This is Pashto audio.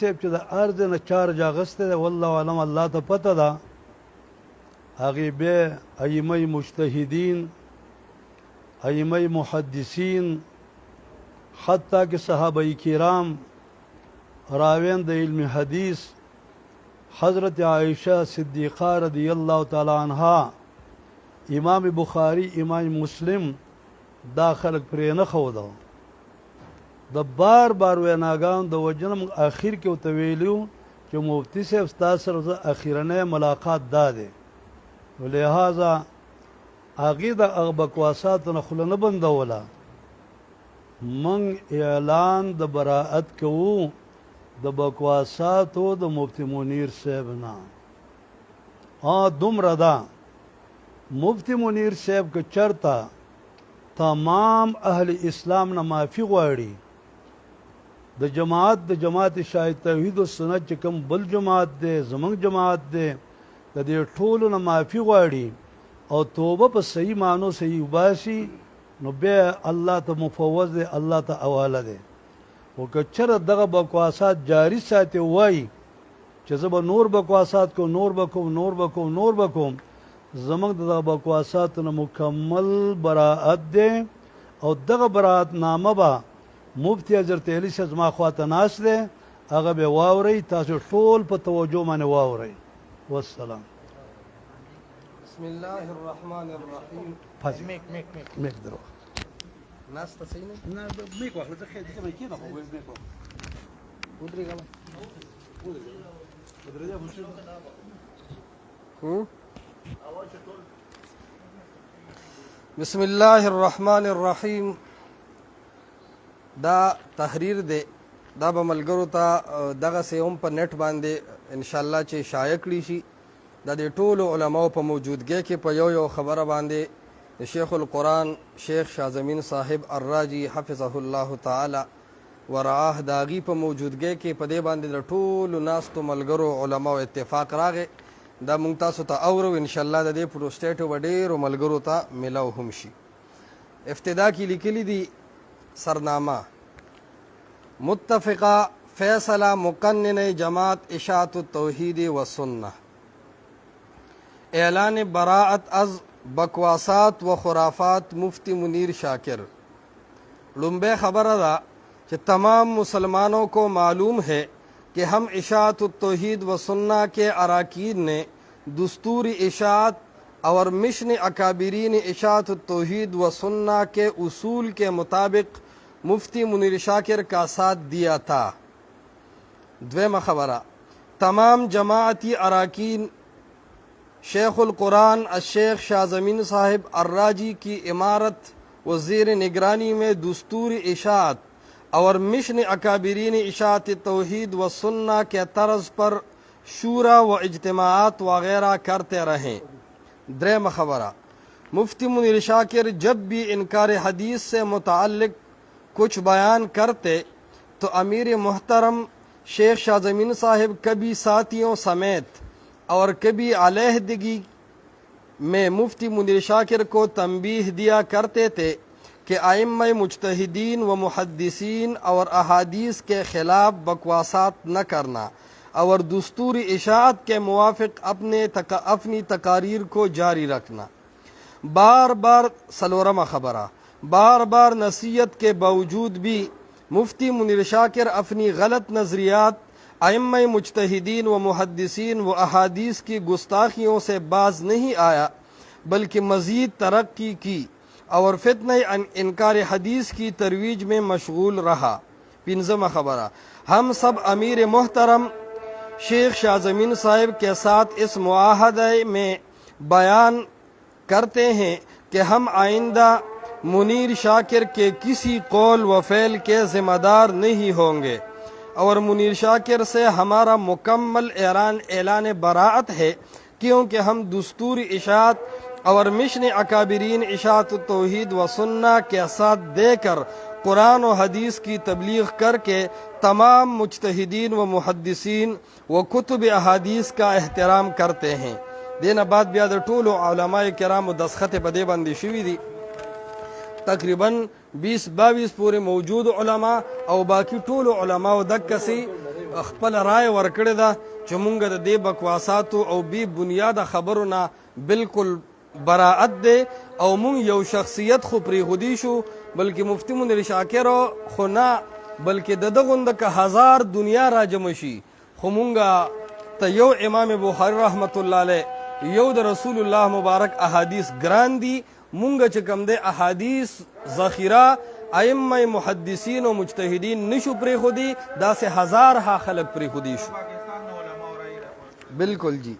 صاحب چې د ارض نه چارج اغستی دی والله علم الله ته پته ده هغې بیا ائمه مجتهدین ائمه محدثین حتی که صحابه کرام راوین د علم حدیث حضرت عائشہ صدیقہ رضی اللہ تعالی عنہا امام بخاری امام مسلم دا خلق پرې نه ښوده د بار بار ویناګانو د وجنم اخر کې ورته ویلي چې مفتي صاحب ستا سره زه اخرنی ملاقات دا دی لہذا هغې د هغه بکواساتو نه خوله نه بندوله موږ اعلان د براعت کوو د بکواساتو د مفتی منیر صاحب نه دومره ده مفتی منیر صاحب که چرته تمام اهل اسلام نه معافي غواړي د جماعت شاهد توحید و سنت چې کوم بل جماعت دی زمونږ جماعت دی د دې ټولو نه معافي غواړي او توبه په صحیح معنو صحیح وباسي نو بیا الله ته مفوض دی الله ته حواله دی او که چېرې دغه بکواسات جاري ساتي وایي چې زه به نور بکواسات کوم نور به کوم زمونږ دغه بکواساتو نه مکمل براعت دی او دغه براعت نامه به مفتی حضرت علي صاحب زما خواته ناست دی هغه به واورئ تاسو ټول په توجه باندې واورئ والسلام بسم الله الرحمن الرحیم میک درو ناس ته صحیح نه میک واخله ته خیر دې مې کې نه خو میک ودرېږه بسم الله الرحمن الرحیم دا تحریر دی دا به ملګرو ته دغسې هم په نیټ باندې انشاءالله چې شایع کړي شي دا د ټولو علماو په موجودګۍ کې په یو خبره باندې د شیخ القرآن شیخ شازمین صاحب الراجی حفظه الله تعالی ورعاه د هغې په موجودګۍ کې په دې باندې د ټولو ناستو ملګرو علماو اتفاق راغی دا مونږ تاسو ته اورو انشاءالله د دې پروسټیټو به ډېرو ملګرو ته میلاو هم شي ابتدا کې لیکلي دي سرنامه متفقه فیصله مقننه جماعت اشاعت التوحید و سنه اعلان براعت از بکواسات و خرافات مفتی منیر شاکر لمبے خبر دا کہ تمام مسلمانوں کو معلوم ہے کہ ہم اشاعت التوحید و سنہ کے اراکین نے دستور اشاعت اور مشن اکابرین اشاعت التوحید و سنہ کے اصول کے مطابق مفتی منیر شاکر کا ساتھ دیا تھا دویمہ خبرہ تمام جماعتی اراکین شیخ القرآن الشیخ شازمین صاحب الراجی کی عمارت و زیر نگرانی میں دستور اشاعت اور مشن اکابرین اشاعت توحید و سنہ کے طرز پر شورا و اجتماعات وغیرہ کرتے رہیں دریم خبرہ مفتی منیر شاکر جب بھی انکار حدیث سے متعلق کچھ بیان کرتے تو امیر محترم شیخ شازمین صاحب کبھی ساتھیوں سمیت اور کبھی علیحدگی میں مفتی منیر شاکر کو تنبیہ دیا کرتے تھے کہ ائمہ مجتہدین و محدثین اور احادیث کے خلاف بکواسات نہ کرنا اور دستور اشاعت کے موافق اپنی تقاریر کو جاری رکھنا بار بار سلورمہ خبرہ بار بار نصیحت کے باوجود بھی مفتی منیر شاکر اپنی غلط نظریات ائمہ مجتہدین و محدثین و احادیث کی گستاخیوں سے باز نہیں آیا بلکہ مزید ترقی کی اور فتنہ انکار حدیث کی ترویج میں مشغول رہا پنجمہ خبرہ ہم سب امیر محترم شیخ شازمین صاحب کے ساتھ اس معاہدے میں بیان کرتے ہیں کہ ہم آئندہ منیر شاکر کے کسی قول و فعل کے ذمہ دار نہیں ہوں گے اور منیر شاکر سے ہمارا مکمل اعلان براعت ہے کیونکہ ہم دستور اشاعت اور مشن اکابرین اشاعت توحید و سنہ کے ساتھ دے کر قرآن و حدیث کی تبلیغ کر کے تمام مجتہدین و محدثین و کتب احادیث کا احترام کرتے ہیں دینا بعد بیا د ټولو علماء کرام دستخط په دې باندې شوي دي تقریباً 20-22 پورې موجود علماء او باقی ټولو علماء دکسي خپل رائے ورکړې ده چې مونږ د دې بکواساتو او بی بنیاده خبرو نه بالکل براعت دی او مونږ یو شخصیت خو پرېښودی شو بلکې مفتی منیر شاکر خو نه بلکې د ده غونده که هزار دنیا را جمع شي خو مونږ ته یو امام بخاري رحمت الله علیه یو د رسول الله مبارک احادیث ګران دي مونږ چې کوم دی احادیث ذخیره ائمه محدثین او مجتهدین نشو پرېښودي داسې هزارها خلک پرېښودي شو بالکل جی